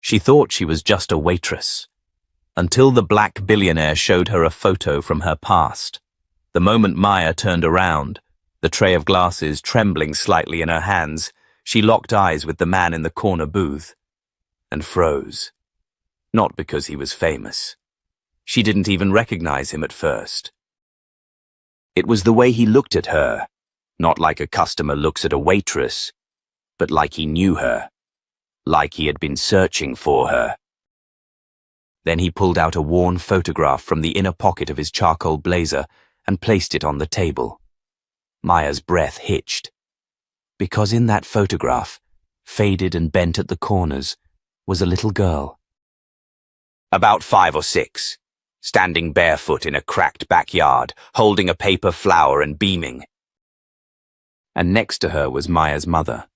She thought she was just a waitress, until the black billionaire showed her a photo from her past. The moment Maya turned around, the tray of glasses trembling slightly in her hands, she locked eyes with the man in the corner booth and froze. Not because he was famous. She didn't even recognize him at first. It was the way he looked at her, not like a customer looks at a waitress, but like he knew her, like he had been searching for her. Then he pulled out a worn photograph from the inner pocket of his charcoal blazer and placed it on the table. Maya's breath hitched, because in that photograph, faded and bent at the corners, was a little girl. About 5 or 6, standing barefoot in a cracked backyard, holding a paper flower and beaming. And next to her was Maya's mother.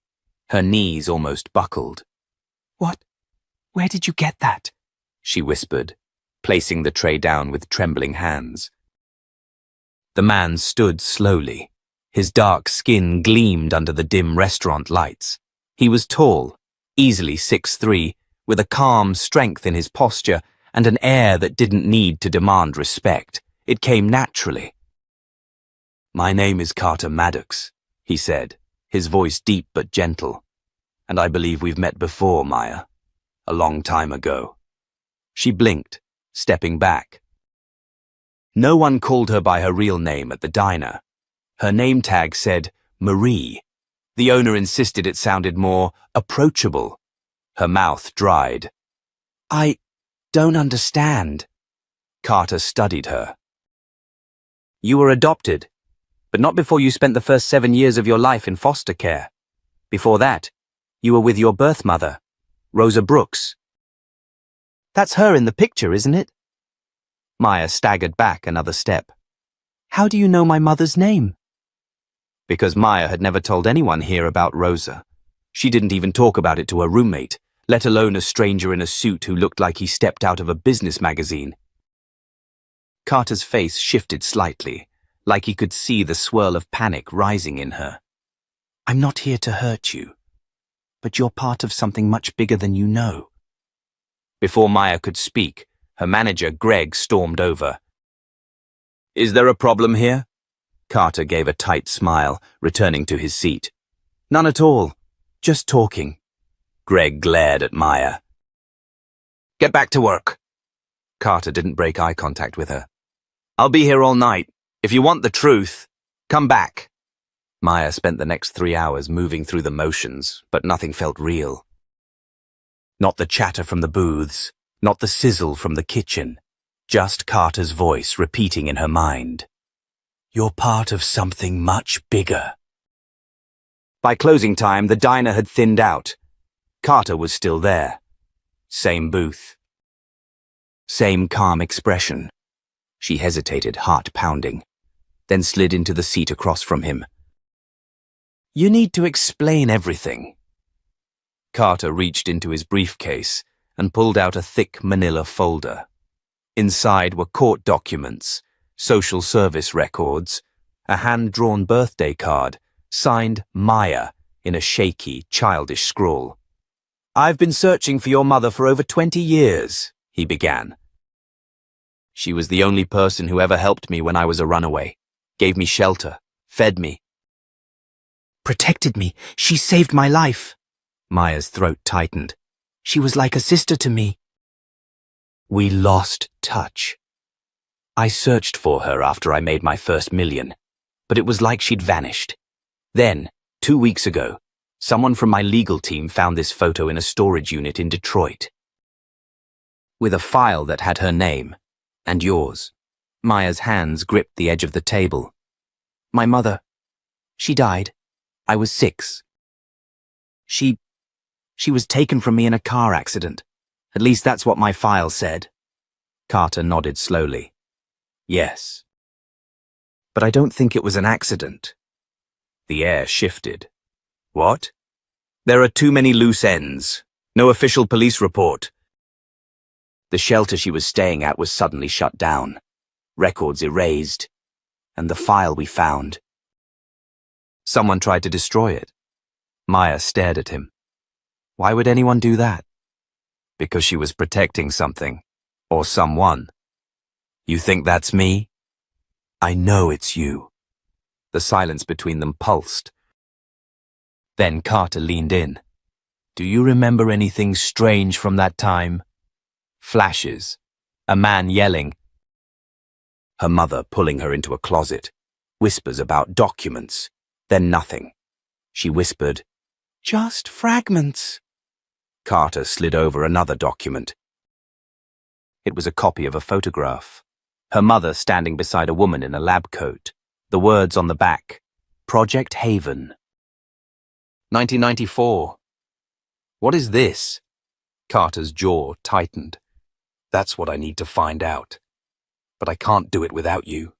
Her knees almost buckled. "What? Where did you get that?" she whispered, placing the tray down with trembling hands. The man stood slowly. His dark skin gleamed under the dim restaurant lights. He was tall, easily 6'3", with a calm strength in his posture and an air that didn't need to demand respect. It came naturally. "My name is Carter Maddox," he said, his voice deep but gentle. "And I believe we've met before, Maya. A long time ago." She blinked, stepping back. No one called her by her real name at the diner. Her name tag said Marie. The owner insisted it sounded more approachable. Her mouth dried. "I don't understand." Carter studied her. "You were adopted, but not before you spent the first 7 years of your life in foster care. Before that, you were with your birth mother, Rosa Brooks." "That's her in the picture, isn't it?" Maya staggered back another step. "How do you know my mother's name?" Because Maya had never told anyone here about Rosa. She didn't even talk about it to her roommate, let alone a stranger in a suit who looked like he stepped out of a business magazine. Carter's face shifted slightly, like he could see the swirl of panic rising in her. "I'm not here to hurt you, but you're part of something much bigger than you know." Before Maya could speak, her manager, Greg, stormed over. "Is there a problem here?" Carter gave a tight smile, returning to his seat. "None at all. Just talking." Greg glared at Maya. "Get back to work." Carter didn't break eye contact with her. "I'll be here all night. If you want the truth, come back." Maya spent the next 3 hours moving through the motions, but nothing felt real. Not the chatter from the booths, not the sizzle from the kitchen, just Carter's voice repeating in her mind. "You're part of something much bigger." By closing time, the diner had thinned out. Carter was still there. Same booth. Same calm expression. She hesitated, heart pounding, then slid into the seat across from him. "You need to explain everything." Carter reached into his briefcase and pulled out a thick manila folder. Inside were court documents, social service records, a hand-drawn birthday card, signed Maya in a shaky, childish scrawl. "I've been searching for your mother for over 20 years, he began. "She was the only person who ever helped me when I was a runaway, gave me shelter, fed me. Protected me. She saved my life." Maya's throat tightened. "She was like a sister to me." We lost touch. I searched for her after I made my first million, but it was like she'd vanished. Then, 2 weeks ago, someone from my legal team found this photo in a storage unit in Detroit. With a file that had her name, and yours. Maya's hands gripped the edge of the table. "My mother, she died. I was 6. She was taken from me in a car accident. At least that's what my file said." Carter nodded slowly. "Yes. But I don't think it was an accident." The air shifted. "What?" "There are too many loose ends. No official police report." The shelter she was staying at was suddenly shut down. Records erased. And the file we found. Someone tried to destroy it. Maya stared at him. "Why would anyone do that?" because she was protecting something, or someone. You think that's me? I know it's you. The silence between them pulsed. Then Carter leaned in. Do you remember anything strange from that time? Flashes. A man yelling. Her mother pulling her into a closet. Whispers about documents. Then nothing. She whispered, just fragments. Carter slid over another document. It was a copy of a photograph. Her mother standing beside a woman in a lab coat. The words on the back, Project Haven. 1994. What is this? Carter's jaw tightened. That's what I need to find out. But I can't do it without you.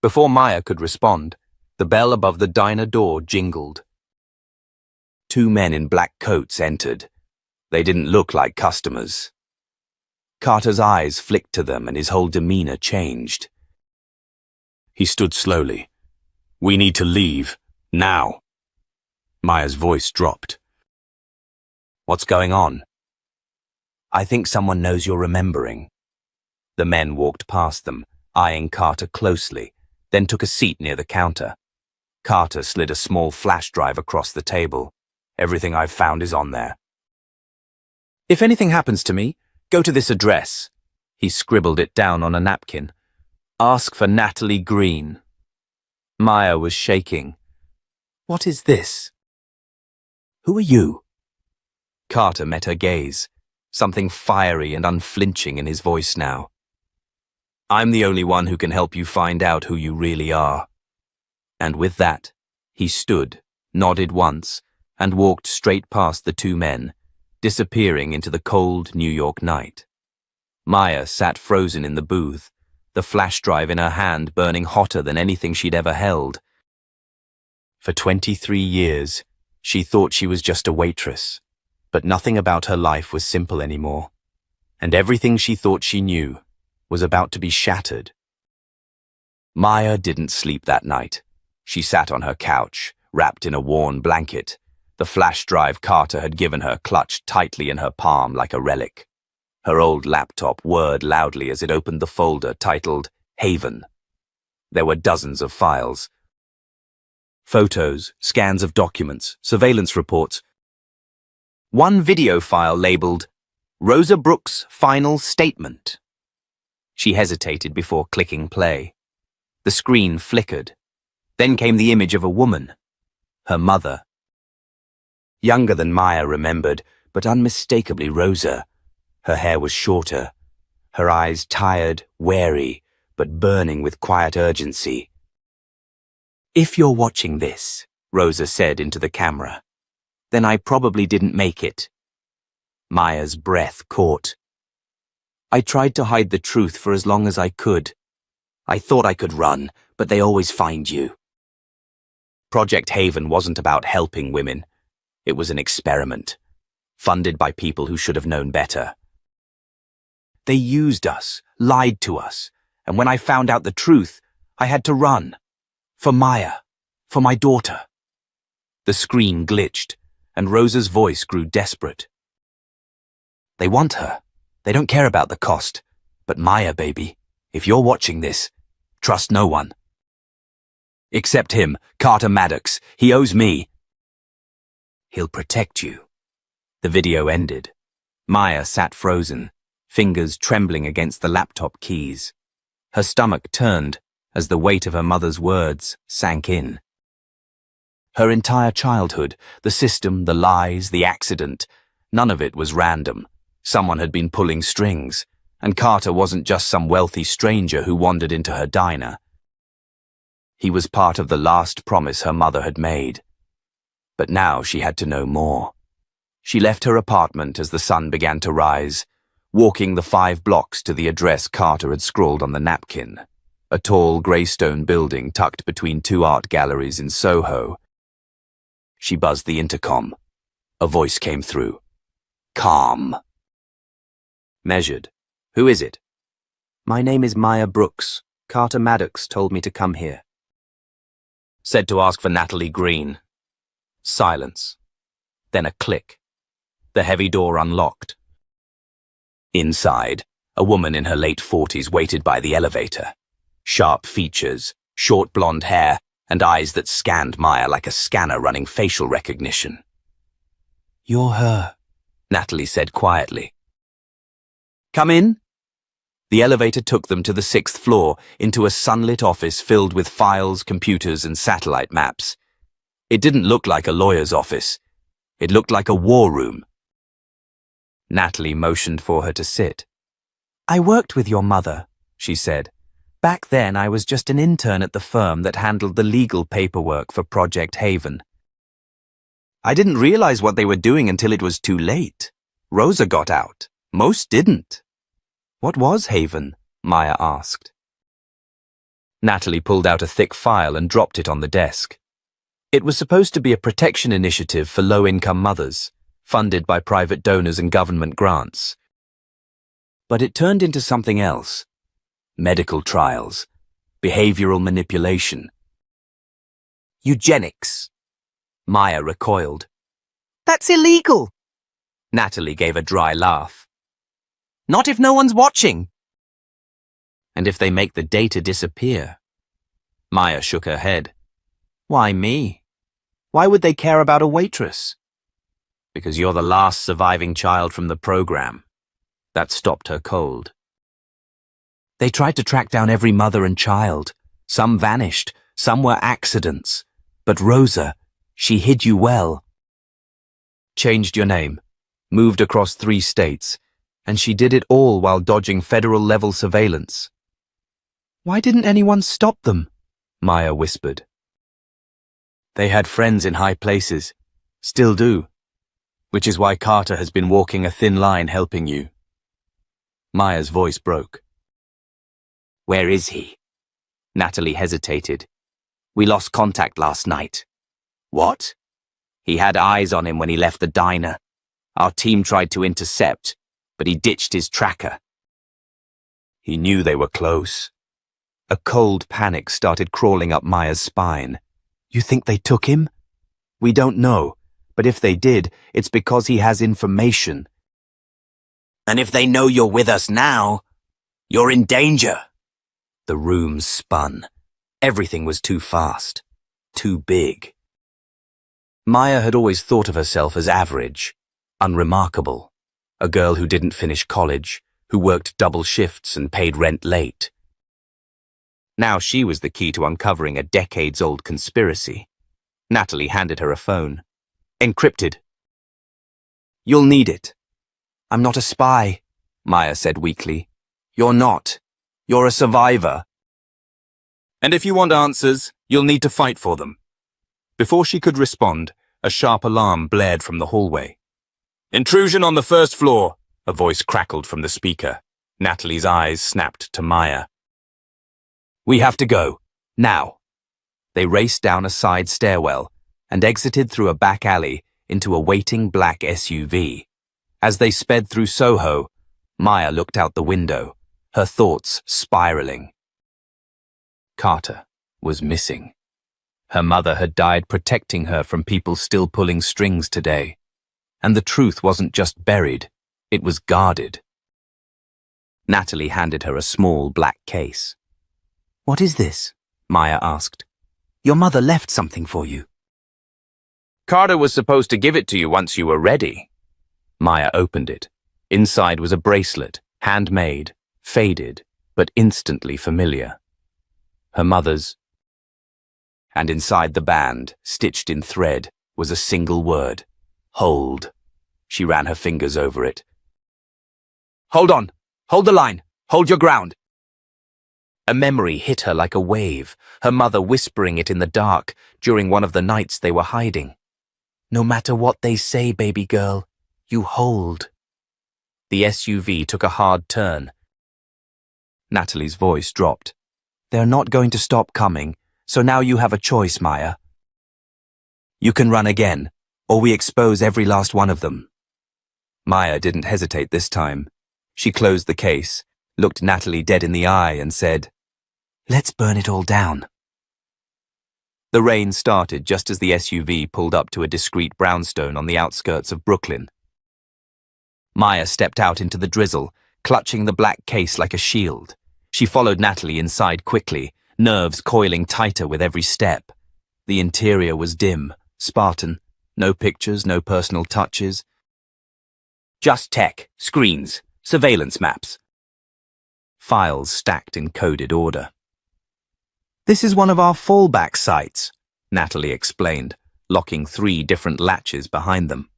Before Maya could respond, the bell above the diner door jingled. 2 men in black coats entered. They didn't look like customers. Carter's eyes flicked to them and his whole demeanor changed. He stood slowly. We need to leave, now. Maya's voice dropped. What's going on? I think someone knows you're remembering. The men walked past them, eyeing Carter closely, then took a seat near the counter. Carter slid a small flash drive across the table. Everything I've found is on there. If anything happens to me, go to this address. He scribbled it down on a napkin. Ask for Natalie Green. Maya was shaking. What is this? Who are you? Carter met her gaze, something fiery and unflinching in his voice now. I'm the only one who can help you find out who you really are. And with that, he stood, nodded once, and walked straight past the 2 men, disappearing into the cold New York night. Maya sat frozen in the booth, the flash drive in her hand burning hotter than anything she'd ever held. For 23 years, she thought she was just a waitress, but nothing about her life was simple anymore, and everything she thought she knew was about to be shattered. Maya didn't sleep that night. She sat on her couch, wrapped in a worn blanket, the flash drive Carter had given her clutched tightly in her palm like a relic. Her old laptop whirred loudly as it opened the folder titled Haven. There were dozens of files. Photos, scans of documents, surveillance reports. One video file labeled Rosa Brooks' Final Statement. She hesitated before clicking play. The screen flickered. Then came the image of a woman, her mother. Younger than Maya remembered, but unmistakably Rosa. Her hair was shorter, her eyes tired, wary, but burning with quiet urgency. If you're watching this, Rosa said into the camera, then I probably didn't make it. Maya's breath caught. I tried to hide the truth for as long as I could. I thought I could run, but they always find you. Project Haven wasn't about helping women. It was an experiment, funded by people who should have known better. They used us, lied to us, and when I found out the truth, I had to run. For Maya, for my daughter. The screen glitched, and Rosa's voice grew desperate. They want her. They don't care about the cost. But Maya, baby, if you're watching this, trust no one. Except him, Carter Maddox. He owes me. He'll protect you. The video ended. Maya sat frozen, fingers trembling against the laptop keys. Her stomach turned as the weight of her mother's words sank in. Her entire childhood, the system, the lies, the accident, none of it was random. Someone had been pulling strings, and Carter wasn't just some wealthy stranger who wandered into her diner. He was part of the last promise her mother had made. But now she had to know more. She left her apartment as the sun began to rise, walking the 5 blocks to the address Carter had scrawled on the napkin, a tall grey stone building tucked between 2 art galleries in Soho. She buzzed the intercom. A voice came through. Calm. Measured. Who is it? My name is Maya Brooks. Carter Maddox told me to come here. Said to ask for Natalie Green. Silence. Then a click. The heavy door unlocked. Inside, a woman in her late 40s waited by the elevator. Sharp features, short blonde hair, and eyes that scanned Maya like a scanner running facial recognition. "You're her," Natalie said quietly. "Come in." The elevator took them to the 6th floor, into a sunlit office filled with files, computers, and satellite maps. It didn't look like a lawyer's office. It looked like a war room. Natalie motioned for her to sit. "I worked with your mother," she said. "Back then I was just an intern at the firm that handled the legal paperwork for Project Haven. I didn't realize what they were doing until it was too late. Rosa got out. Most didn't." "What was Haven?" Maya asked. Natalie pulled out a thick file and dropped it on the desk. It was supposed to be a protection initiative for low-income mothers, funded by private donors and government grants. But it turned into something else. Medical trials, behavioral manipulation. Eugenics. Maya recoiled. "That's illegal." Natalie gave a dry laugh. "Not if no one's watching." "And if they make the data disappear?" Maya shook her head. "Why me? Why would they care about a waitress?" "Because you're the last surviving child from the program." That stopped her cold. "They tried to track down every mother and child. Some vanished, some were accidents. But Rosa, she hid you well. Changed your name, moved across 3 states, and she did it all while dodging federal-level surveillance." "Why didn't anyone stop them?" Maya whispered. "They had friends in high places. Still do. Which is why Carter has been walking a thin line helping you." Maya's voice broke. "Where is he?" Natalie hesitated. "We lost contact last night." "What?" "He had eyes on him when he left the diner. Our team tried to intercept, but he ditched his tracker." He knew they were close. A cold panic started crawling up Maya's spine. "You think they took him?" "We don't know, but if they did, it's because he has information." "And if they know you're with us now, you're in danger." The room spun. Everything was too fast, too big. Maya had always thought of herself as average, unremarkable, a girl who didn't finish college, who worked double shifts and paid rent late. Now she was the key to uncovering a decades-old conspiracy. Natalie handed her a phone. "Encrypted." "You'll need it." "I'm not a spy," Maya said weakly. "You're not. You're a survivor." "And if you want answers, you'll need to fight for them." Before she could respond, a sharp alarm blared from the hallway. "Intrusion on the 1st floor," a voice crackled from the speaker. Natalie's eyes snapped to Maya. "We have to go. Now." They raced down a side stairwell and exited through a back alley into a waiting black SUV. As they sped through Soho, Maya looked out the window, her thoughts spiraling. Carter was missing. Her mother had died protecting her from people still pulling strings today. And the truth wasn't just buried, it was guarded. Natalie handed her a small black case. "What is this?" Maya asked. "Your mother left something for you." "Carter was supposed to give it to you once you were ready." Maya opened it. Inside was a bracelet, handmade, faded, but instantly familiar. Her mother's. And inside the band, stitched in thread, was a single word. "Hold." She ran her fingers over it. "Hold on! Hold the line! Hold your ground!" A memory hit her like a wave, her mother whispering it in the dark during one of the nights they were hiding. "No matter what they say, baby girl, you hold." The SUV took a hard turn. Natalie's voice dropped. "They're not going to stop coming, so now you have a choice, Maya. You can run again, or we expose every last one of them." Maya didn't hesitate this time. She closed the case, looked Natalie dead in the eye and said, "Let's burn it all down." The rain started just as the SUV pulled up to a discreet brownstone on the outskirts of Brooklyn. Maya stepped out into the drizzle, clutching the black case like a shield. She followed Natalie inside quickly, nerves coiling tighter with every step. The interior was dim, Spartan. No pictures, no personal touches. Just tech, screens, surveillance maps. Files stacked in coded order. "This is one of our fallback sites," Natalie explained, locking 3 different latches behind them.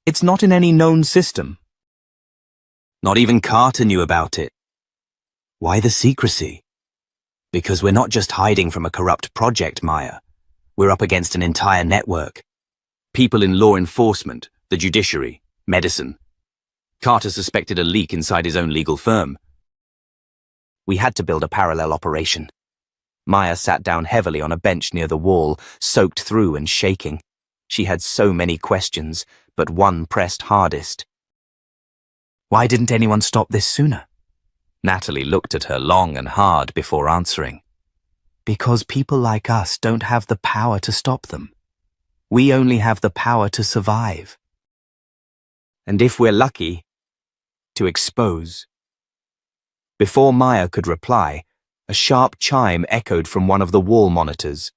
"It's not in any known system." Not even Carter knew about it. Why the secrecy? Because we're not just hiding from a corrupt project, Maya. We're up against an entire network. People in law enforcement, the judiciary, medicine. Carter suspected a leak inside his own legal firm. We had to build a parallel operation. Maya sat down heavily on a bench near the wall, soaked through and shaking. She had so many questions, but one pressed hardest. Why didn't anyone stop this sooner? Natalie looked at her long and hard before answering. Because people like us don't have the power to stop them. We only have the power to survive. And if we're lucky, to expose. Before Maya could reply, a sharp chime echoed from one of the wall monitors.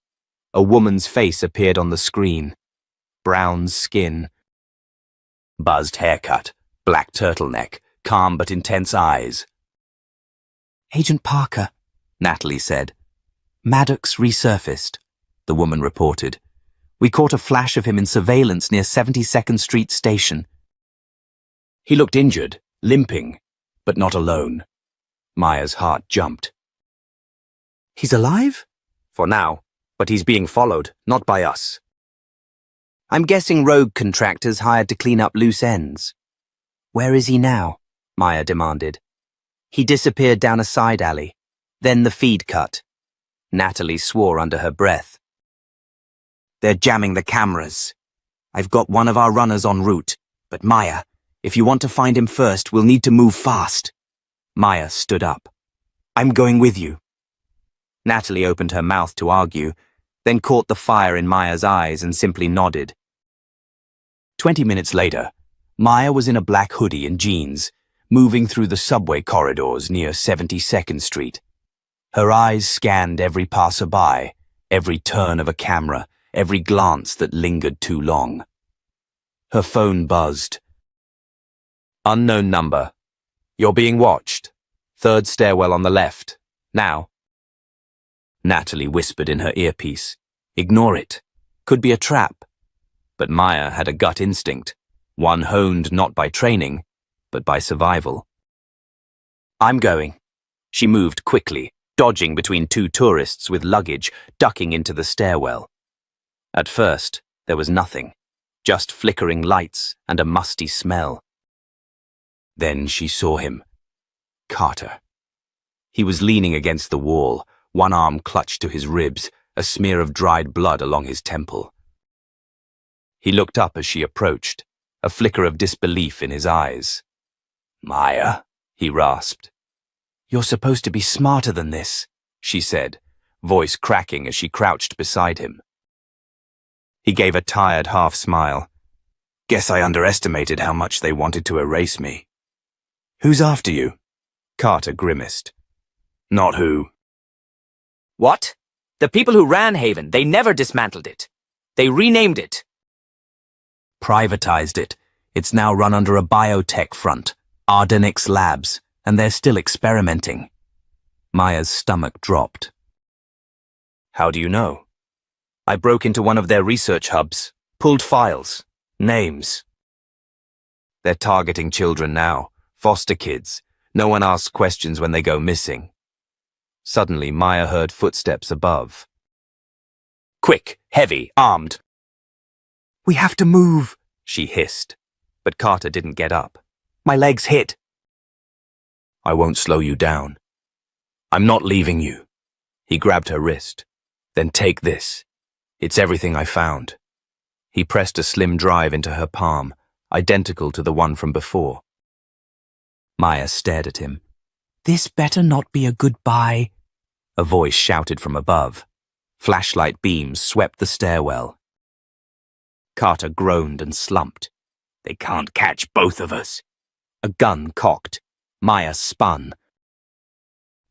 A woman's face appeared on the screen. Brown skin. Buzzed haircut, black turtleneck, calm but intense eyes. "Agent Parker," Natalie said. "Maddox resurfaced," the woman reported. "We caught a flash of him in surveillance near 72nd Street Station." He looked injured, limping, but not alone. Maya's heart jumped. "He's alive?" "For now, but he's being followed, not by us." "I'm guessing rogue contractors hired to clean up loose ends." "Where is he now?" Maya demanded. "He disappeared down a side alley. Then the feed cut." Natalie swore under her breath. "They're jamming the cameras. I've got one of our runners en route, but Maya, if you want to find him first, we'll need to move fast." Maya stood up. "I'm going with you." Natalie opened her mouth to argue, then caught the fire in Maya's eyes and simply nodded. 20 minutes later, Maya was in a black hoodie and jeans, moving through the subway corridors near 72nd Street. Her eyes scanned every passerby, every turn of a camera, every glance that lingered too long. Her phone buzzed. "Unknown number. You're being watched. 3rd stairwell on the left. Now." Natalie whispered in her earpiece. "Ignore it. Could be a trap." But Maya had a gut instinct, one honed not by training, but by survival. "I'm going." She moved quickly, dodging between 2 tourists with luggage, ducking into the stairwell. At first, there was nothing, just flickering lights and a musty smell. Then she saw him. Carter. He was leaning against the wall, one arm clutched to his ribs, a smear of dried blood along his temple. He looked up as she approached, a flicker of disbelief in his eyes. "Maya," he rasped. "You're supposed to be smarter than this," she said, voice cracking as she crouched beside him. He gave a tired half smile. "Guess I underestimated how much they wanted to erase me." "Who's after you?" Carter grimaced. "Not who." "What? The people who ran Haven, they never dismantled it. They renamed it." "Privatized it. It's now run under a biotech front, Ardenix Labs, and they're still experimenting." Maya's stomach dropped. "How do you know?" "I broke into one of their research hubs, pulled files, names." "They're targeting children now, foster kids. No one asks questions when they go missing." Suddenly, Maya heard footsteps above. "Quick, heavy, armed." "We have to move," she hissed, but Carter didn't get up. "My leg's hit." "I won't slow you down. I'm not leaving you." He grabbed her wrist. "Then take this. It's everything I found." He pressed a slim drive into her palm, identical to the one from before. Maya stared at him. "This better not be a goodbye," a voice shouted from above. Flashlight beams swept the stairwell. Carter groaned and slumped. "They can't catch both of us," A gun cocked. Maya spun.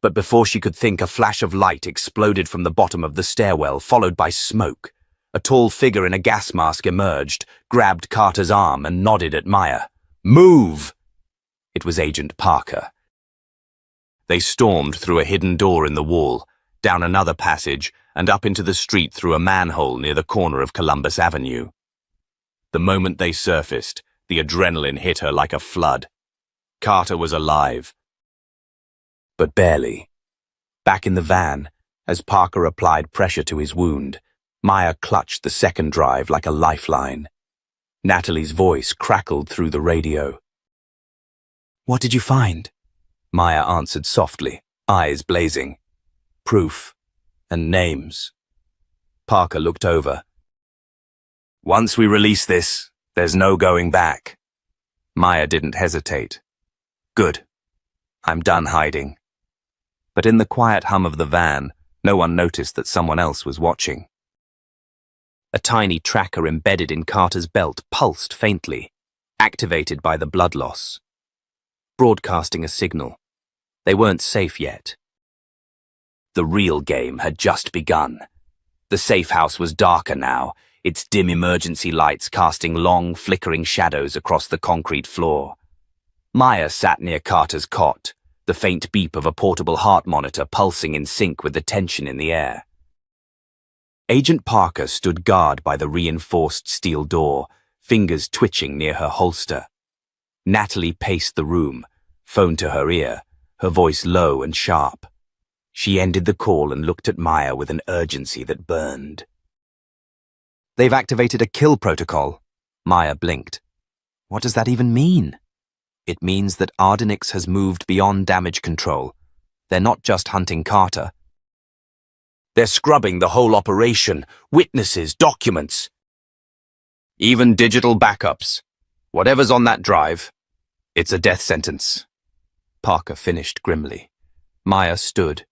But before she could think, a flash of light exploded from the bottom of the stairwell, followed by smoke. A tall figure in a gas mask emerged, grabbed Carter's arm and nodded at Maya. "Move!" It was Agent Parker. They stormed through a hidden door in the wall, down another passage, and up into the street through a manhole near the corner of Columbus Avenue. The moment they surfaced, the adrenaline hit her like a flood. Carter was alive. But barely. Back in the van, as Parker applied pressure to his wound, Maya clutched the second drive like a lifeline. Natalie's voice crackled through the radio. "What did you find?" Maya answered softly, eyes blazing. "Proof. And names." Parker looked over. "Once we release this, there's no going back." Maya didn't hesitate. "Good. I'm done hiding." But in the quiet hum of the van, no one noticed that someone else was watching. A tiny tracker embedded in Carter's belt pulsed faintly, activated by the blood loss, broadcasting a signal. They weren't safe yet. The real game had just begun. The safe house was darker now, its dim emergency lights casting long, flickering shadows across the concrete floor. Maya sat near Carter's cot, the faint beep of a portable heart monitor pulsing in sync with the tension in the air. Agent Parker stood guard by the reinforced steel door, fingers twitching near her holster. Natalie paced the room, phone to her ear, her voice low and sharp. She ended the call and looked at Maya with an urgency that burned. "They've activated a kill protocol." Maya blinked. "What does that even mean?" "It means that Ardenix has moved beyond damage control. They're not just hunting Carter. They're scrubbing the whole operation, witnesses, documents. Even digital backups. Whatever's on that drive, it's a death sentence." Parker finished grimly. Maya stood.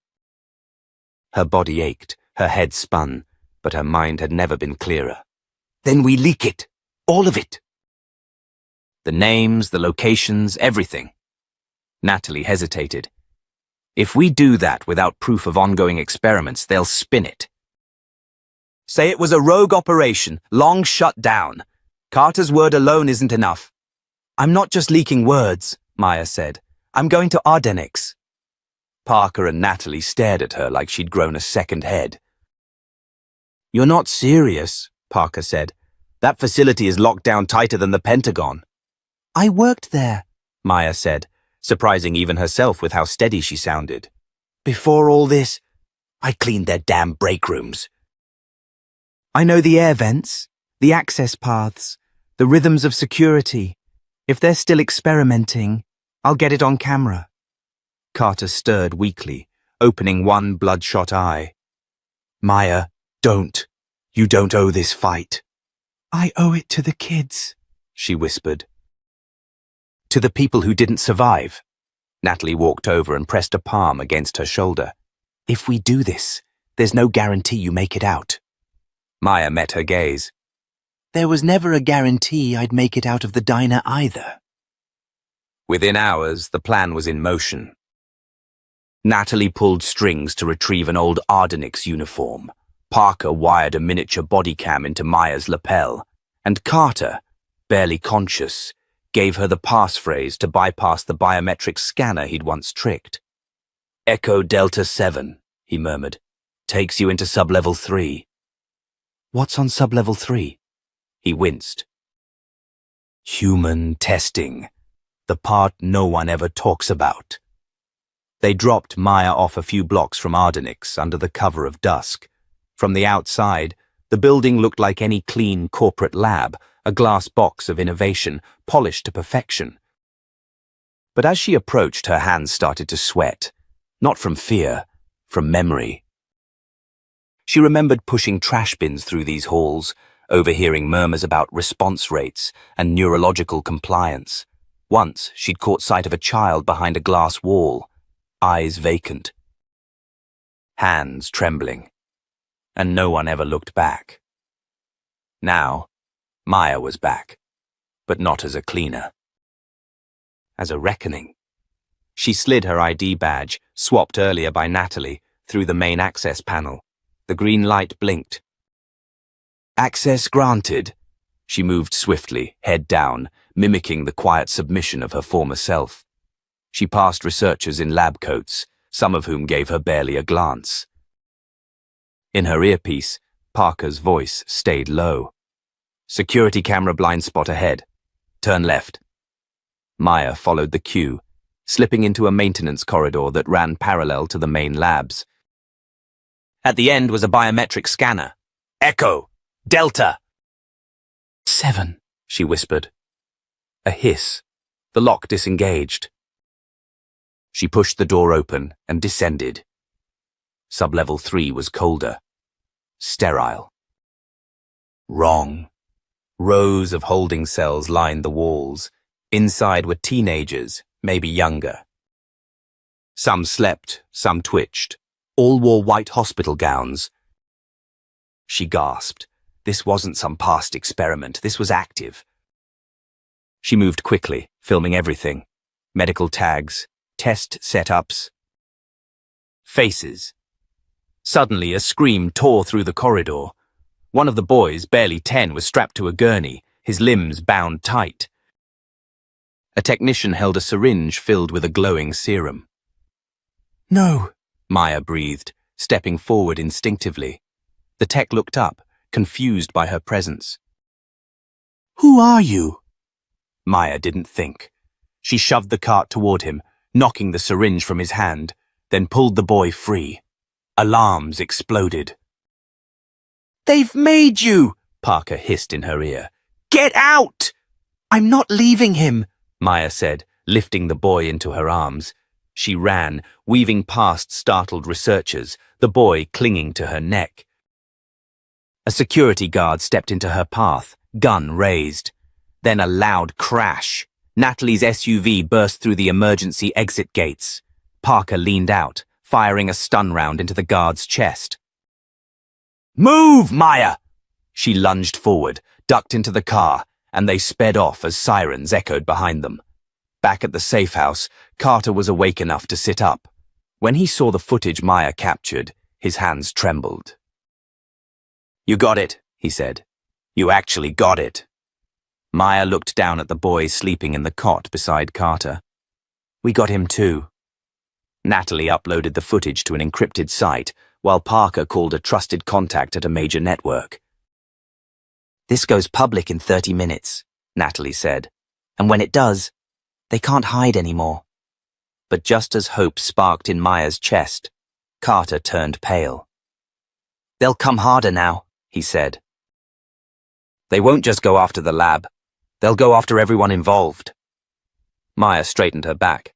Her body ached, her head spun, but her mind had never been clearer. "Then we leak it. All of it." "The names, the locations, everything." Natalie hesitated. "If we do that without proof of ongoing experiments, they'll spin it. Say it was a rogue operation, long shut down. Carter's word alone isn't enough." "I'm not just leaking words," Maya said. "I'm going to Ardenix." Parker and Natalie stared at her like she'd grown a second head. "You're not serious," Parker said. "That facility is locked down tighter than the Pentagon." "I worked there," Maya said, surprising even herself with how steady she sounded. "Before all this, I cleaned their damn break rooms. I know the air vents, the access paths, the rhythms of security. If they're still experimenting, I'll get it on camera." Carter stirred weakly, opening one bloodshot eye. "Maya, don't. You don't owe this fight." "I owe it to the kids," she whispered. "To the people who didn't survive." Natalie walked over and pressed a palm against her shoulder. "If we do this, there's no guarantee you make it out." Maya met her gaze. "There was never a guarantee I'd make it out of the diner either." Within hours, the plan was in motion. Natalie pulled strings to retrieve an old Ardenix uniform. Parker wired a miniature body cam into Maya's lapel, and Carter, barely conscious, gave her the passphrase to bypass the biometric scanner he'd once tricked. "Echo Delta 7, he murmured. "Takes you into Sublevel 3. "What's on Sublevel 3? He winced. "Human testing. The part no one ever talks about." They dropped Maya off a few blocks from Ardenix under the cover of dusk. From the outside, the building looked like any clean corporate lab, a glass box of innovation, polished to perfection. But as she approached, her hands started to sweat, not from fear, from memory. She remembered pushing trash bins through these halls, overhearing murmurs about response rates and neurological compliance. Once, she'd caught sight of a child behind a glass wall, eyes vacant, hands trembling, and no one ever looked back. Now, Maya was back, but not as a cleaner. as a reckoning. She slid her ID badge, swapped earlier by Natalie, through the main access panel. The green light blinked. Access granted. She moved swiftly, head down, mimicking the quiet submission of her former self. She passed researchers in lab coats, some of whom gave her barely a glance. In her earpiece, Parker's voice stayed low. Security camera blind spot ahead. Turn left. Maya followed the cue, slipping into a maintenance corridor that ran parallel to the main labs. At the end was a biometric scanner. Echo! Delta! 7, she whispered. A hiss. The lock disengaged. She pushed the door open and descended. Sublevel 3 was colder. Sterile. Wrong. Rows of holding cells lined the walls. Inside were teenagers, maybe younger. Some slept, some twitched. All wore white hospital gowns. She gasped. This wasn't some past experiment, this was active. She moved quickly, filming everything. Medical tags, test setups. Faces. Suddenly, a scream tore through the corridor. One of the boys, barely 10, was strapped to a gurney, his limbs bound tight. A technician held a syringe filled with a glowing serum. No, Maya breathed, stepping forward instinctively. The tech looked up, confused by her presence. Who are you? Maya didn't think. She shoved the cart toward him, knocking the syringe from his hand, then pulled the boy free. Alarms exploded. They've made you, Parker hissed in her ear. Get out! I'm not leaving him, Maya said, lifting the boy into her arms. She ran, weaving past startled researchers, the boy clinging to her neck. A security guard stepped into her path, gun raised. Then a loud crash. Natalie's SUV burst through the emergency exit gates. Parker leaned out, firing a stun round into the guard's chest. Move, Maya! She lunged forward, ducked into the car, and they sped off as sirens echoed behind them. Back at the safe house, Carter was awake enough to sit up. When he saw the footage Maya captured, his hands trembled. You got it, he said. You actually got it. Maya looked down at the boy sleeping in the cot beside Carter. We got him too. Natalie uploaded the footage to an encrypted site, while Parker called a trusted contact at a major network. This goes public in 30 minutes, Natalie said. And when it does, they can't hide anymore. But just as hope sparked in Maya's chest, Carter turned pale. They'll come harder now, he said. They won't just go after the lab. They'll go after everyone involved. Maya straightened her back.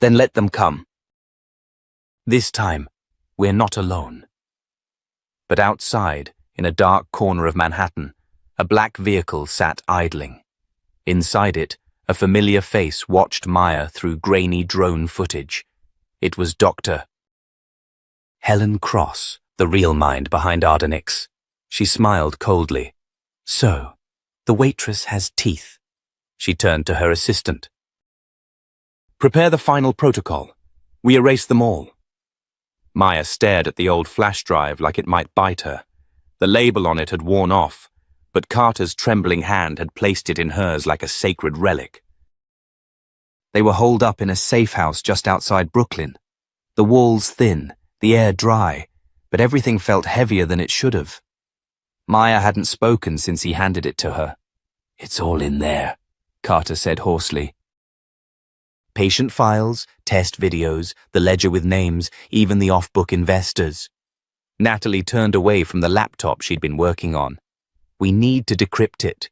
Then let them come. This time, we're not alone. But outside, in a dark corner of Manhattan, a black vehicle sat idling. Inside it, a familiar face watched Maya through grainy drone footage. It was Dr. Helen Cross, the real mind behind Ardenix. She smiled coldly. So, the waitress has teeth. She turned to her assistant. Prepare the final protocol. We erase them all. Maya stared at the old flash drive like it might bite her. The label on it had worn off, but Carter's trembling hand had placed it in hers like a sacred relic. They were holed up in a safe house just outside Brooklyn. The walls thin, the air dry, but everything felt heavier than it should have. Maya hadn't spoken since he handed it to her. It's all in there, Carter said hoarsely. Patient files, test videos, the ledger with names, even the off-book investors. Natalie turned away from the laptop she'd been working on. We need to decrypt it.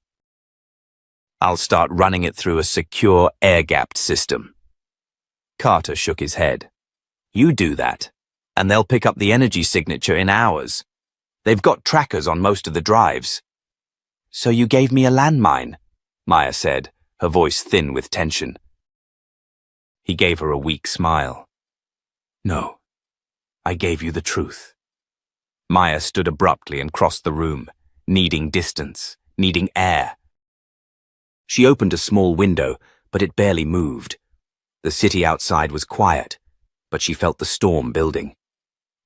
I'll start running it through a secure, air-gapped system. Carter shook his head. You do that, and they'll pick up the energy signature in hours. They've got trackers on most of the drives. So you gave me a landmine, Maya said, her voice thin with tension. He gave her a weak smile. No, I gave you the truth. Maya stood abruptly and crossed the room, needing distance, needing air. She opened a small window, but it barely moved. The city outside was quiet, but she felt the storm building.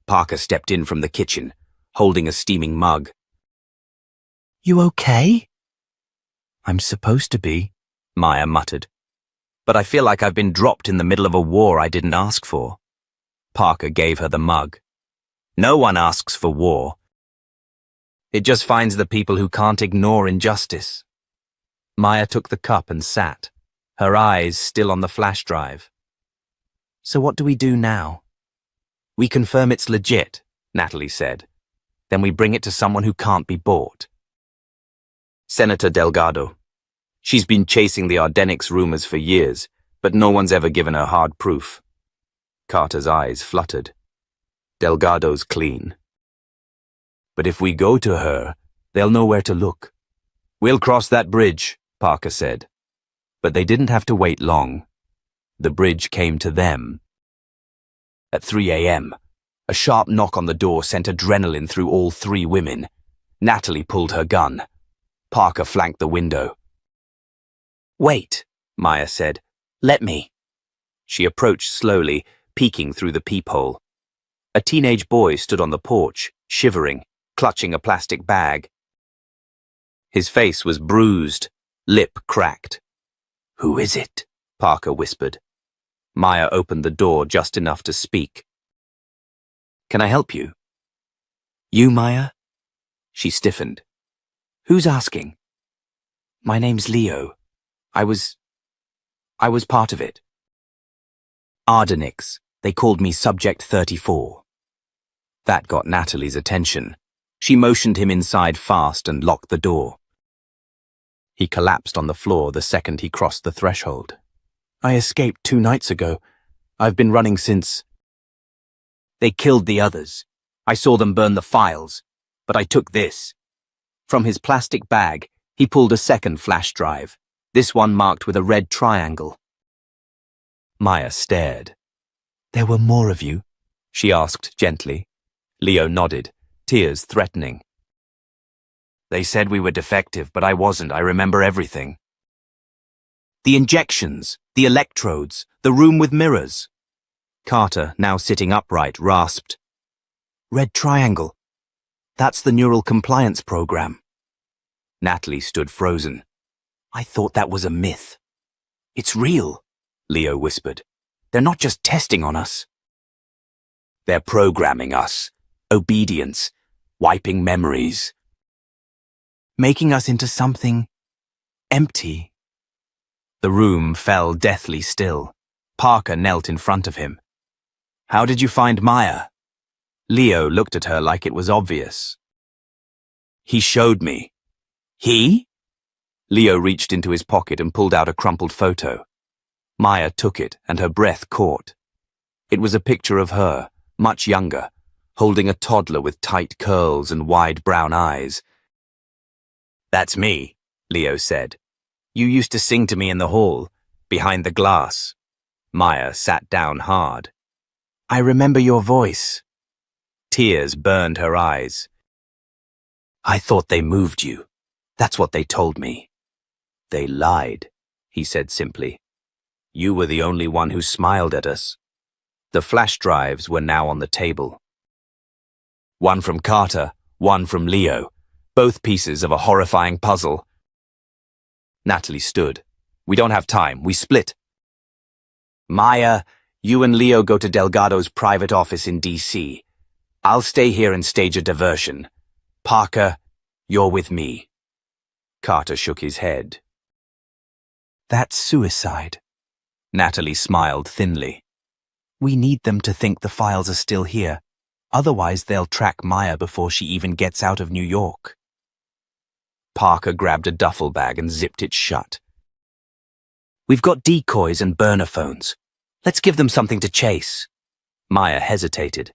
Parker stepped in from the kitchen, holding a steaming mug. "You okay?" "I'm supposed to be," Maya muttered. "But I feel like I've been dropped in the middle of a war I didn't ask for." Parker gave her the mug. "No one asks for war. It just finds the people who can't ignore injustice." Maya took the cup and sat, her eyes still on the flash drive. "So what do we do now?" "We confirm it's legit," Natalie said. "Then we bring it to someone who can't be bought." "Senator Delgado. She's been chasing the Ardenix rumors for years, but no one's ever given her hard proof." Carter's eyes fluttered. "Delgado's clean. But if we go to her, they'll know where to look." "We'll cross that bridge," Parker said. But they didn't have to wait long. The bridge came to them. At 3 a.m., a sharp knock on the door sent adrenaline through all three women. Natalie pulled her gun. Parker flanked the window. "Wait," Maya said. "Let me." She approached slowly, peeking through the peephole. A teenage boy stood on the porch, shivering, clutching a plastic bag. His face was bruised, lip cracked. "Who is it?" Parker whispered. Maya opened the door just enough to speak. "Can I help you?" "You, Maya?" She stiffened. "Who's asking?" "My name's Leo. I was part of it." "Ardenix. They called me Subject 34. That got Natalie's attention. She motioned him inside fast and locked the door. He collapsed on the floor the second he crossed the threshold. "I escaped 2 nights ago. I've been running since." "They killed the others. I saw them burn the files, but I took this." From his plastic bag, he pulled a second flash drive, this one marked with a red triangle. Maya stared. "There were more of you?" she asked gently. Leo nodded, tears threatening. "They said we were defective, but I wasn't. I remember everything." "The injections, the electrodes, the room with mirrors." Carter, now sitting upright, rasped. "Red triangle. That's the neural compliance program." Natalie stood frozen. "I thought that was a myth." "It's real," Leo whispered. "They're not just testing on us. They're programming us. Obedience. Wiping memories. Making us into something empty." The room fell deathly still. Parker knelt in front of him. "How did you find Maya?" Leo looked at her like it was obvious. "He showed me." "He?" Leo reached into his pocket and pulled out a crumpled photo. Maya took it and her breath caught. It was a picture of her, much younger, holding a toddler with tight curls and wide brown eyes. "That's me," Leo said. "You used to sing to me in the hall, behind the glass." Maya sat down hard. "I remember your voice." Tears burned her eyes. "I thought they moved you. That's what they told me." "They lied," he said simply. "You were the only one who smiled at us." The flash drives were now on the table. One from Carter, one from Leo, both pieces of a horrifying puzzle. Natalie stood. "We don't have time. We split." "Maya, you and Leo go to Delgado's private office in D.C. I'll stay here and stage a diversion. Parker, you're with me." Carter shook his head. "That's suicide." Natalie smiled thinly. "We need them to think the files are still here. Otherwise, they'll track Maya before she even gets out of New York." Parker grabbed a duffel bag and zipped it shut. "We've got decoys and burner phones. Let's give them something to chase." Maya hesitated.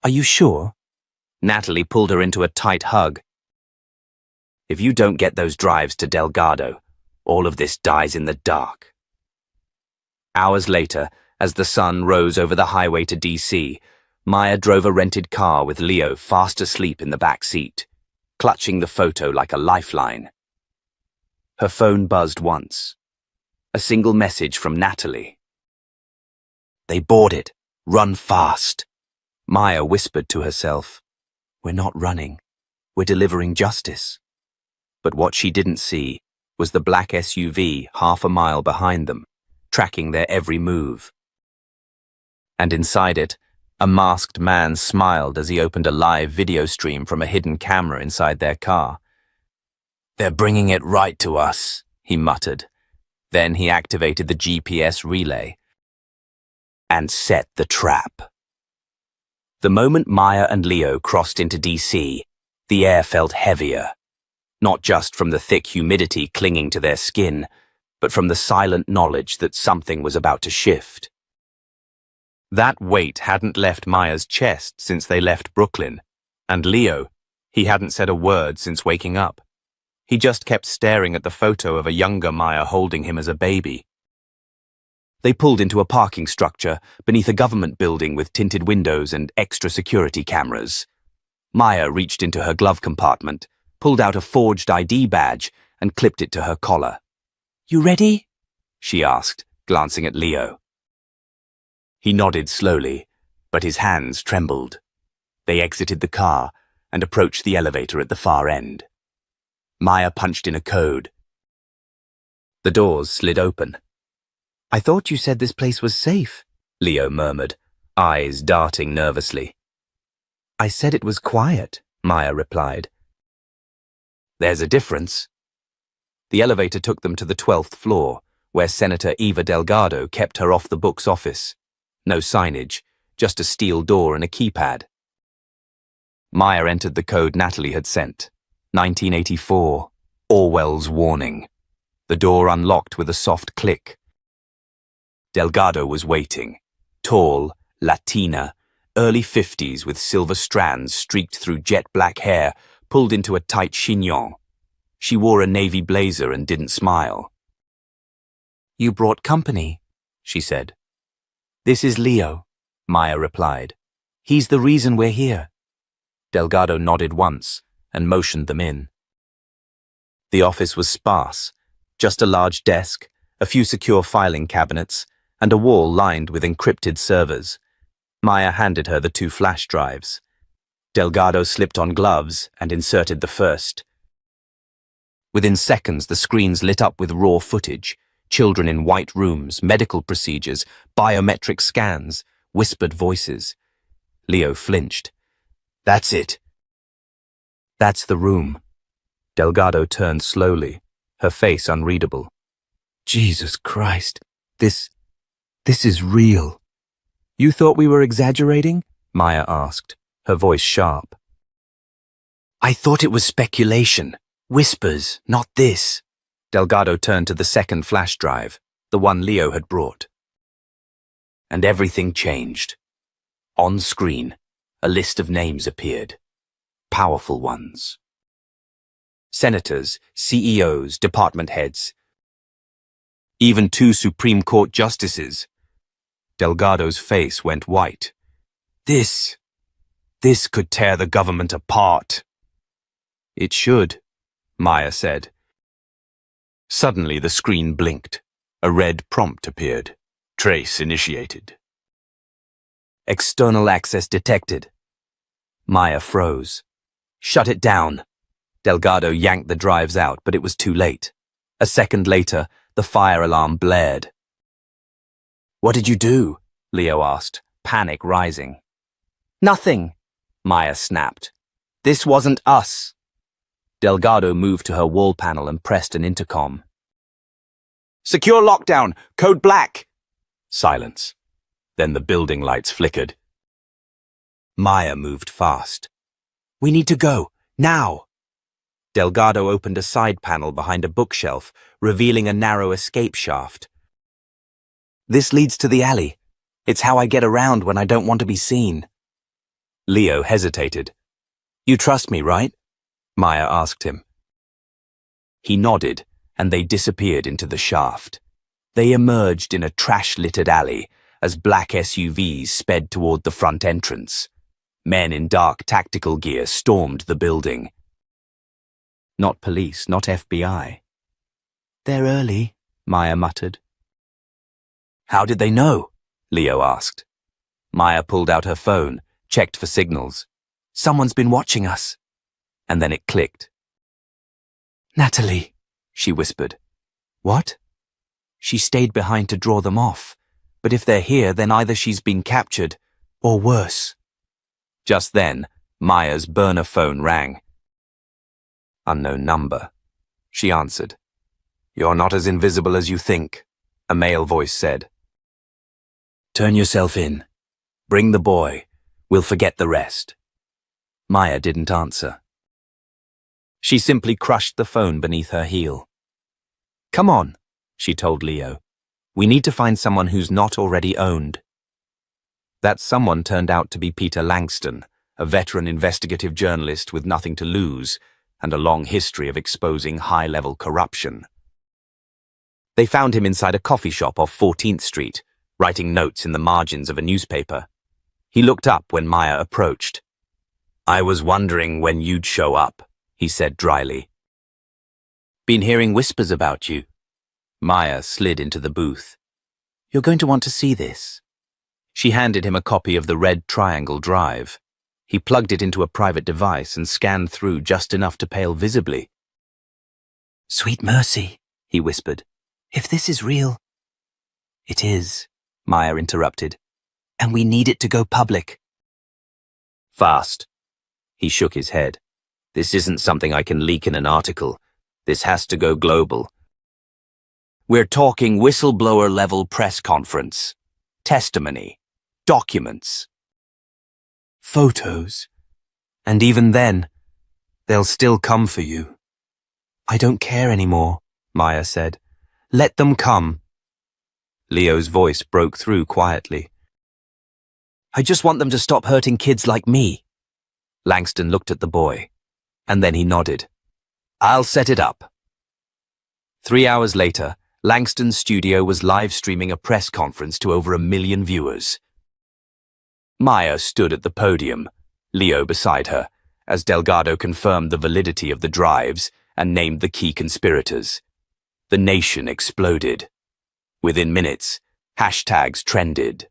"Are you sure?" Natalie pulled her into a tight hug. "If you don't get those drives to Delgado, all of this dies in the dark." Hours later, as the sun rose over the highway to D.C., Maya drove a rented car with Leo fast asleep in the back seat, clutching the photo like a lifeline. Her phone buzzed once. A single message from Natalie. They boarded. Run fast. Maya whispered to herself. We're not running. We're delivering justice. But what she didn't see was the black SUV half a mile behind them, tracking their every move. And inside it, a masked man smiled as he opened a live video stream from a hidden camera inside their car. They're bringing it right to us, he muttered. Then he activated the GPS relay and set the trap. The moment Maya and Leo crossed into DC, the air felt heavier, not just from the thick humidity clinging to their skin, but from the silent knowledge that something was about to shift. That weight hadn't left Maya's chest since they left Brooklyn, and Leo, he hadn't said a word since waking up. He just kept staring at the photo of a younger Maya holding him as a baby. They pulled into a parking structure beneath a government building with tinted windows and extra security cameras. Maya reached into her glove compartment, pulled out a forged ID badge, and clipped it to her collar. You ready? She asked, glancing at Leo. He nodded slowly, but his hands trembled. They exited the car and approached the elevator at the far end. Maya punched in a code. The doors slid open. I thought you said this place was safe, Leo murmured, eyes darting nervously. I said it was quiet, Maya replied. There's a difference. The elevator took them to the 12th floor, where Senator Eva Delgado kept her off-the-books office. No signage, just a steel door and a keypad. Maya entered the code Natalie had sent. 1984. Orwell's warning. The door unlocked with a soft click. Delgado was waiting. Tall, Latina, early 50s with silver strands streaked through jet black hair, pulled into a tight chignon. She wore a navy blazer and didn't smile. You brought company, she said. This is Leo, Maya replied. He's the reason we're here. Delgado nodded once and motioned them in. The office was sparse, just a large desk, a few secure filing cabinets, and a wall lined with encrypted servers. Maya handed her the 2 flash drives. Delgado slipped on gloves and inserted the first. Within seconds, the screens lit up with raw footage. Children in white rooms, medical procedures, biometric scans, whispered voices. Leo flinched. That's it. That's the room. Delgado turned slowly, her face unreadable. Jesus Christ, this is real. You thought we were exaggerating? Maya asked, her voice sharp. I thought it was speculation, whispers, not this. Delgado turned to the second flash drive, the one Leo had brought. And everything changed. On screen, a list of names appeared. Powerful ones. Senators, CEOs, department heads. Even 2 Supreme Court justices. Delgado's face went white. This could tear the government apart. It should, Maya said. Suddenly the screen blinked. A red prompt appeared. Trace initiated. External access detected. Maya froze. Shut it down. Delgado yanked the drives out, but it was too late. A second later, the fire alarm blared. What did you do? Leo asked, panic rising. Nothing, Maya snapped. This wasn't us. Delgado moved to her wall panel and pressed an intercom. Secure lockdown! Code black! Silence. Then the building lights flickered. Maya moved fast. We need to go, now! Delgado opened a side panel behind a bookshelf, revealing a narrow escape shaft. This leads to the alley. It's how I get around when I don't want to be seen. Leo hesitated. You trust me, right? Maya asked him. He nodded, and they disappeared into the shaft. They emerged in a trash-littered alley as black SUVs sped toward the front entrance. Men in dark tactical gear stormed the building. Not police, not FBI. They're early, Maya muttered. How did they know? Leo asked. Maya pulled out her phone, checked for signals. Someone's been watching us. And then it clicked. Natalie, she whispered. What? She stayed behind to draw them off. But if they're here, then either she's been captured, or worse. Just then, Maya's burner phone rang. Unknown number. She answered. You're not as invisible as you think, a male voice said. Turn yourself in. Bring the boy. We'll forget the rest. Maya didn't answer. She simply crushed the phone beneath her heel. Come on, she told Leo. We need to find someone who's not already owned. That someone turned out to be Peter Langston, a veteran investigative journalist with nothing to lose and a long history of exposing high-level corruption. They found him inside a coffee shop off 14th Street, writing notes in the margins of a newspaper. He looked up when Maya approached. I was wondering when you'd show up, he said dryly. Been hearing whispers about you. Maya slid into the booth. You're going to want to see this. She handed him a copy of the Red Triangle Drive. He plugged it into a private device and scanned through just enough to pale visibly. Sweet mercy, he whispered. If this is real... It is, Maya interrupted. And we need it to go public. Fast. He shook his head. This isn't something I can leak in an article. This has to go global. We're talking whistleblower-level press conference. Testimony. Documents. Photos. And even then, they'll still come for you. I don't care anymore, Maya said. Let them come. Leo's voice broke through quietly. I just want them to stop hurting kids like me. Langston looked at the boy, and then he nodded. I'll set it up. 3 hours later, Langston's studio was live-streaming a press conference to over 1 million viewers. Maya stood at the podium, Leo beside her, as Delgado confirmed the validity of the drives and named the key conspirators. The nation exploded. Within minutes, hashtags trended.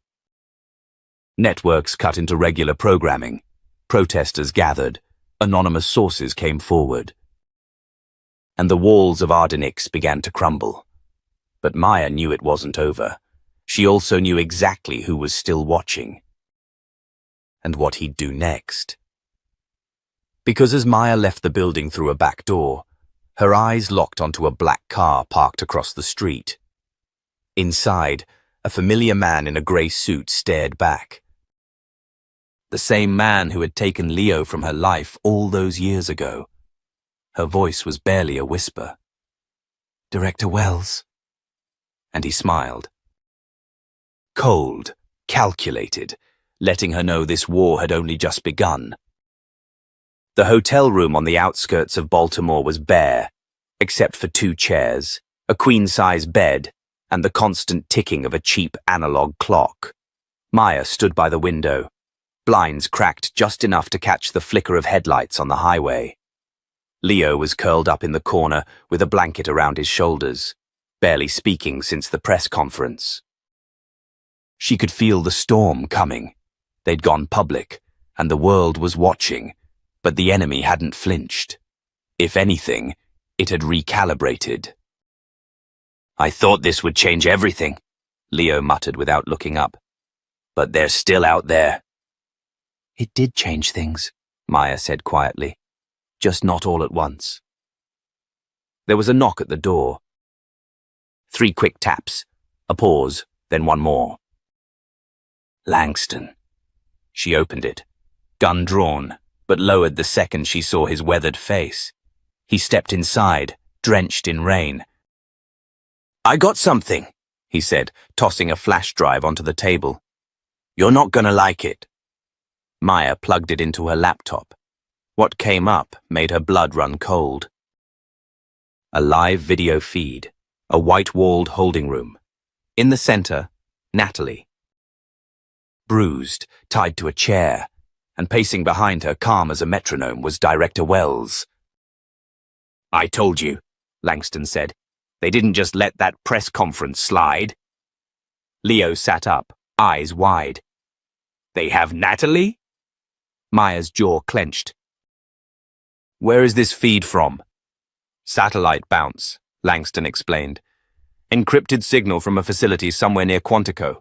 Networks cut into regular programming. Protesters gathered. Anonymous sources came forward. And the walls of Ardenix began to crumble. But Maya knew it wasn't over. She also knew exactly who was still watching. And what he'd do next. Because as Maya left the building through a back door, her eyes locked onto a black car parked across the street. Inside, a familiar man in a grey suit stared back. The same man who had taken Leo from her life all those years ago. Her voice was barely a whisper. Director Wells. And he smiled. Cold, calculated, letting her know this war had only just begun. The hotel room on the outskirts of Baltimore was bare, except for 2 chairs, a queen-size bed, and the constant ticking of a cheap analog clock. Maya stood by the window, blinds cracked just enough to catch the flicker of headlights on the highway. Leo was curled up in the corner with a blanket around his shoulders, barely speaking since the press conference. She could feel the storm coming. They'd gone public, and the world was watching, but the enemy hadn't flinched. If anything, it had recalibrated. I thought this would change everything, Leo muttered without looking up. But they're still out there. It did change things, Maya said quietly. Just not all at once. There was a knock at the door. 3 quick taps, a pause, then one more. Langston. She opened it, gun drawn, but lowered the second she saw his weathered face. He stepped inside, drenched in rain. I got something, he said, tossing a flash drive onto the table. You're not gonna like it. Maya plugged it into her laptop. What came up made her blood run cold. A live video feed, a white-walled holding room. In the center, Natalie. Bruised, tied to a chair, and pacing behind her, calm as a metronome, was Director Wells. I told you, Langston said. They didn't just let that press conference slide. Leo sat up, eyes wide. They have Natalie? Maya's jaw clenched. Where is this feed from? Satellite bounce, Langston explained. Encrypted signal from a facility somewhere near Quantico.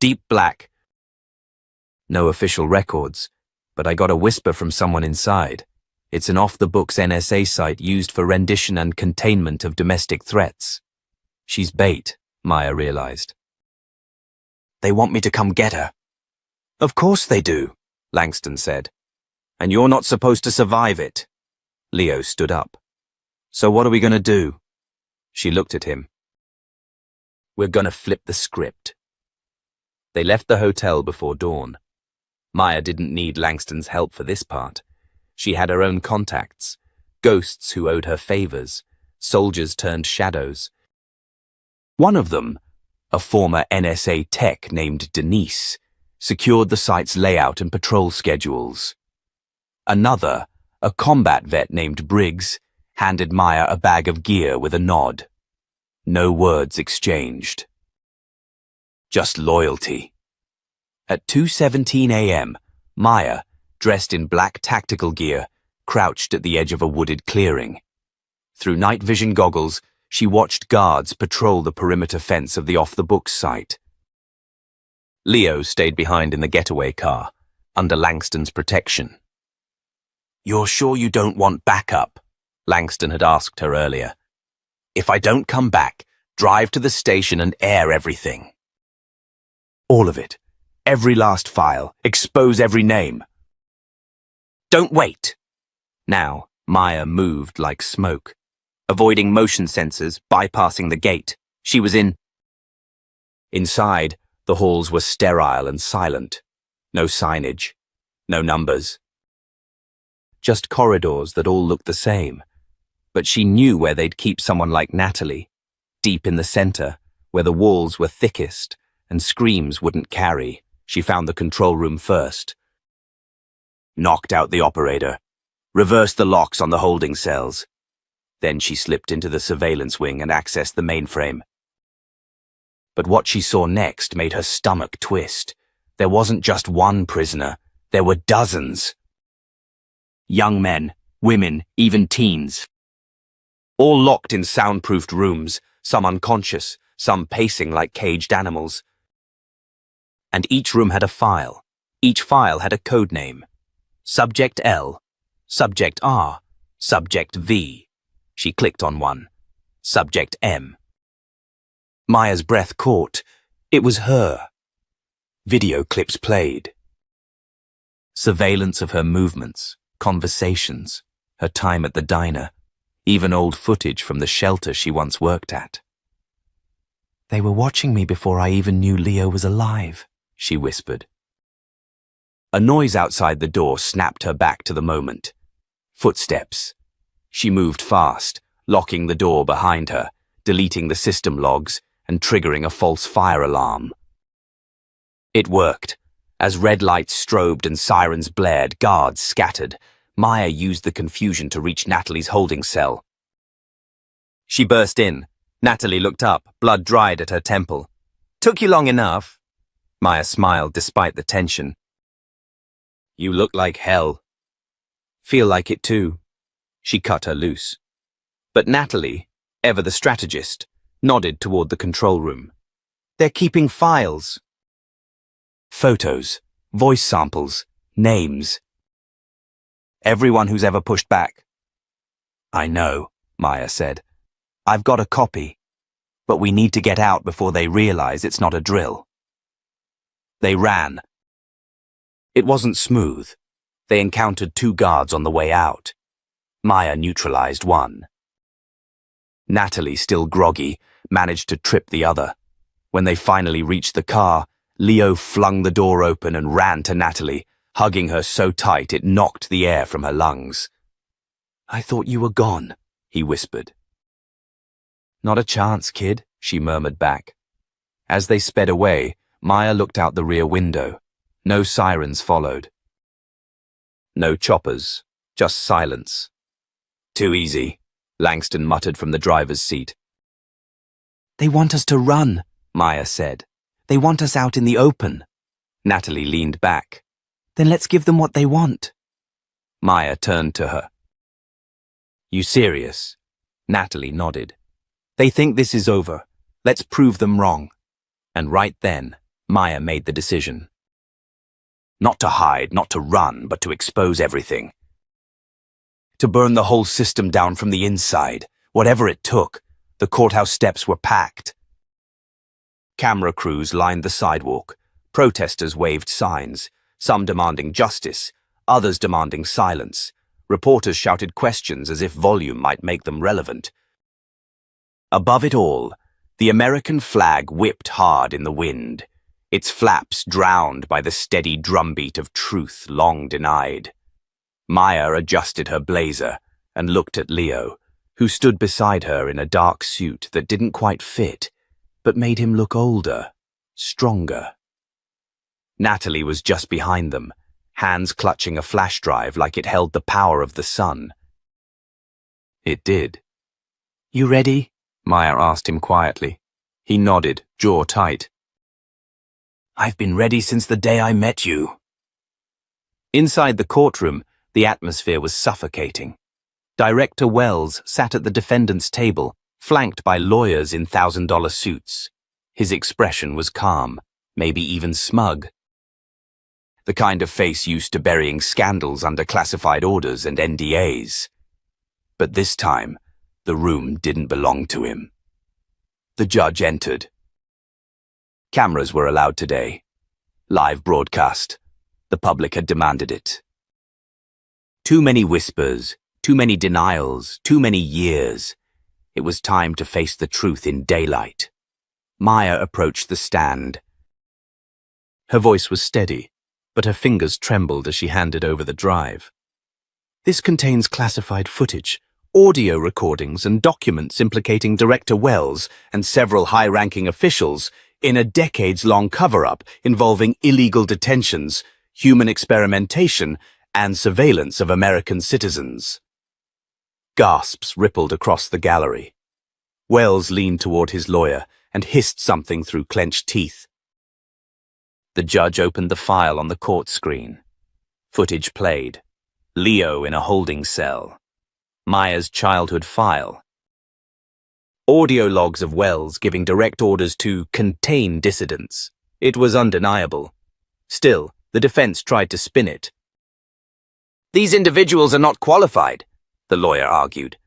Deep black. No official records, but I got a whisper from someone inside. It's an off-the-books NSA site used for rendition and containment of domestic threats. She's bait, Maya realized. They want me to come get her. Of course they do, Langston said. And you're not supposed to survive it. Leo stood up. So what are we going to do? She looked at him. We're going to flip the script. They left the hotel before dawn. Maya didn't need Langston's help for this part. She had her own contacts, ghosts who owed her favors, soldiers turned shadows. One of them, a former NSA tech named Denise, secured the site's layout and patrol schedules. Another, a combat vet named Briggs, handed Maya a bag of gear with a nod. No words exchanged. Just loyalty. At 2:17 a.m., Maya, dressed in black tactical gear, crouched at the edge of a wooded clearing. Through night vision goggles, she watched guards patrol the perimeter fence of the off-the-books site. Leo stayed behind in the getaway car, under Langston's protection. You're sure you don't want backup? Langston had asked her earlier. If I don't come back, drive to the station and air everything. All of it. Every last file. Expose every name. Don't wait. Now, Maya moved like smoke. Avoiding motion sensors, bypassing the gate. She was in. Inside, the halls were sterile and silent. No signage. No numbers. Just corridors that all looked the same. But she knew where they'd keep someone like Natalie. Deep in the center, where the walls were thickest and screams wouldn't carry. She found the control room first. Knocked out the operator. Reversed the locks on the holding cells. Then she slipped into the surveillance wing and accessed the mainframe. But what she saw next made her stomach twist. There wasn't just one prisoner. There were dozens. Young men, women, even teens. All locked in soundproofed rooms, some unconscious, some pacing like caged animals. And each room had a file. Each file had a code name. Subject L, Subject R, Subject V. She clicked on one. Subject M. Maya's breath caught. It was her. Video clips played. Surveillance of her movements, conversations, her time at the diner, even old footage from the shelter she once worked at. They were watching me before I even knew Leo was alive, she whispered. A noise outside the door snapped her back to the moment. Footsteps. She moved fast, locking the door behind her, deleting the system logs, and triggering a false fire alarm. It worked. As red lights strobed and sirens blared, guards scattered. Maya used the confusion to reach Natalie's holding cell. She burst in. Natalie looked up, blood dried at her temple. Took you long enough. Maya smiled despite the tension. You look like hell. Feel like it too. She cut her loose. But Natalie, ever the strategist, nodded toward the control room. They're keeping files. Photos, voice samples, names. Everyone who's ever pushed back. I know, Maya said. I've got a copy. But we need to get out before they realize it's not a drill. They ran. It wasn't smooth. They encountered two guards on the way out. Maya neutralized one. Natalie, still groggy, managed to trip the other. When they finally reached the car, Leo flung the door open and ran to Natalie, hugging her so tight it knocked the air from her lungs. I thought you were gone, he whispered. Not a chance, kid, she murmured back. As they sped away, Maya looked out the rear window. No sirens followed. No choppers, just silence. Too easy, Langston muttered from the driver's seat. They want us to run, Maya said. They want us out in the open. Natalie leaned back. Then let's give them what they want. Maya turned to her. You serious? Natalie nodded. They think this is over. Let's prove them wrong. And right then, Maya made the decision. Not to hide, not to run, but to expose everything. To burn the whole system down from the inside, whatever it took. The courthouse steps were packed. Camera crews lined the sidewalk. Protesters waved signs, some demanding justice, others demanding silence. Reporters shouted questions as if volume might make them relevant. Above it all, the American flag whipped hard in the wind, its flaps drowned by the steady drumbeat of truth long denied. Maya adjusted her blazer and looked at Leo, who stood beside her in a dark suit that didn't quite fit, but made him look older, stronger. Natalie was just behind them, hands clutching a flash drive like it held the power of the sun. It did. You ready? Maya asked him quietly. He nodded, jaw tight. I've been ready since the day I met you. Inside the courtroom, the atmosphere was suffocating. Director Wells sat at the defendant's table, flanked by lawyers in $1,000 suits. His expression was calm, maybe even smug. The kind of face used to burying scandals under classified orders and NDAs. But this time, the room didn't belong to him. The judge entered. Cameras were allowed today. Live broadcast. The public had demanded it. Too many whispers, too many denials, too many years. It was time to face the truth in daylight. Maya approached the stand. Her voice was steady, but her fingers trembled as she handed over the drive. This contains classified footage, audio recordings and documents implicating Director Wells and several high-ranking officials in a decades-long cover-up involving illegal detentions, human experimentation, and surveillance of American citizens. Gasps rippled across the gallery. Wells leaned toward his lawyer and hissed something through clenched teeth. The judge opened the file on the court screen. Footage played. Leo in a holding cell. Maya's childhood file. Audio logs of Wells giving direct orders to contain dissidents. It was undeniable. Still, the defense tried to spin it. These individuals are not qualified, the lawyer argued.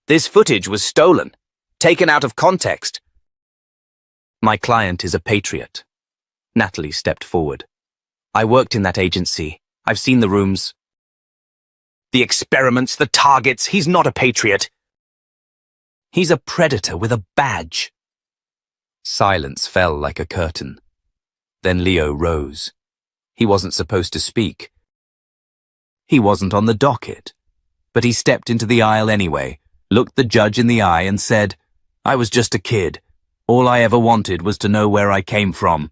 This footage was stolen, taken out of context. My client is a patriot. Natalie stepped forward. I worked in that agency. I've seen the rooms. The experiments, the targets, he's not a patriot. He's a predator with a badge. Silence fell like a curtain. Then Leo rose. He wasn't supposed to speak. He wasn't on the docket. But he stepped into the aisle anyway, looked the judge in the eye and said, I was just a kid. All I ever wanted was to know where I came from.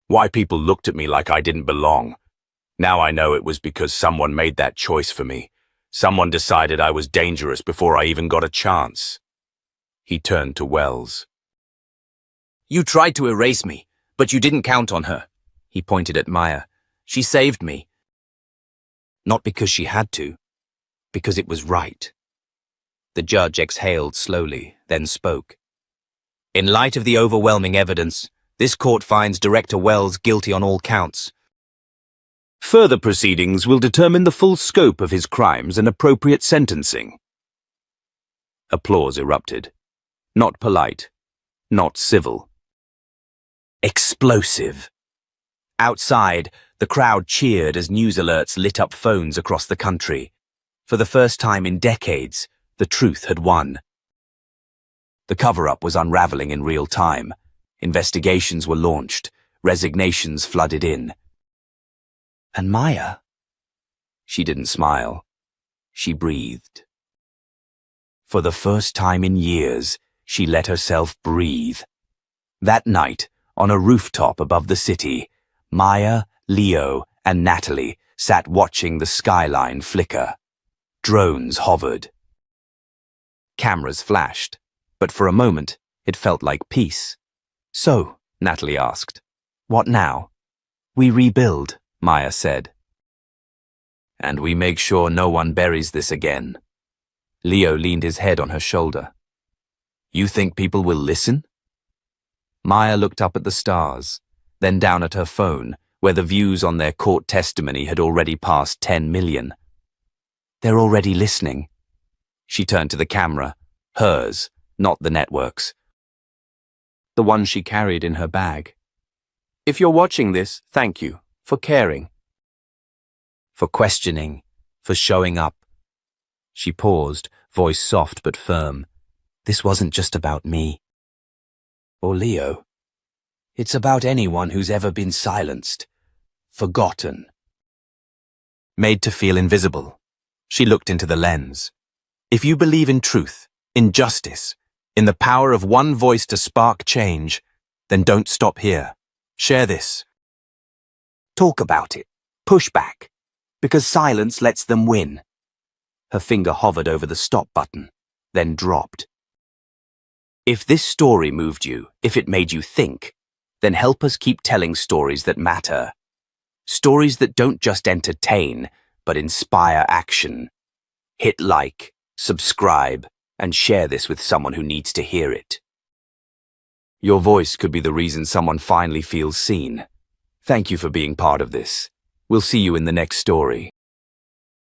Why people looked at me like I didn't belong. Now I know it was because someone made that choice for me. Someone decided I was dangerous before I even got a chance. He turned to Wells. You tried to erase me, but you didn't count on her. He pointed at Maya. She saved me. Not because she had to, because it was right. The judge exhaled slowly, then spoke. In light of the overwhelming evidence, this court finds Director Wells guilty on all counts. Further proceedings will determine the full scope of his crimes and appropriate sentencing. Applause erupted. Not polite, not civil. Explosive. Outside, the crowd cheered as news alerts lit up phones across the country. For the first time in decades, the truth had won. The cover-up was unraveling in real time. Investigations were launched. Resignations flooded in. And Maya? She didn't smile. She breathed. For the first time in years, she let herself breathe. That night, on a rooftop above the city, Maya, Leo, and Natalie sat watching the skyline flicker. Drones hovered. Cameras flashed, but for a moment, it felt like peace. So, Natalie asked. What now? We rebuild, Maya said. And we make sure no one buries this again. Leo leaned his head on her shoulder. You think people will listen? Maya looked up at the stars, then down at her phone, where the views on their court testimony had already passed 10 million. They're already listening. She turned to the camera, hers, not the network's. The one she carried in her bag. If you're watching this, thank you for caring. For questioning, for showing up. She paused, voice soft but firm. This wasn't just about me. Or Leo. It's about anyone who's ever been silenced, forgotten. Made to feel invisible. She looked into the lens. If you believe in truth, in justice, in the power of one voice to spark change, then don't stop here. Share this. Talk about it. Push back. Because silence lets them win. Her finger hovered over the stop button, then dropped. If this story moved you, if it made you think, then help us keep telling stories that matter. Stories that don't just entertain, but inspire action. Hit like, subscribe, and share this with someone who needs to hear it. Your voice could be the reason someone finally feels seen. Thank you for being part of this. We'll see you in the next story.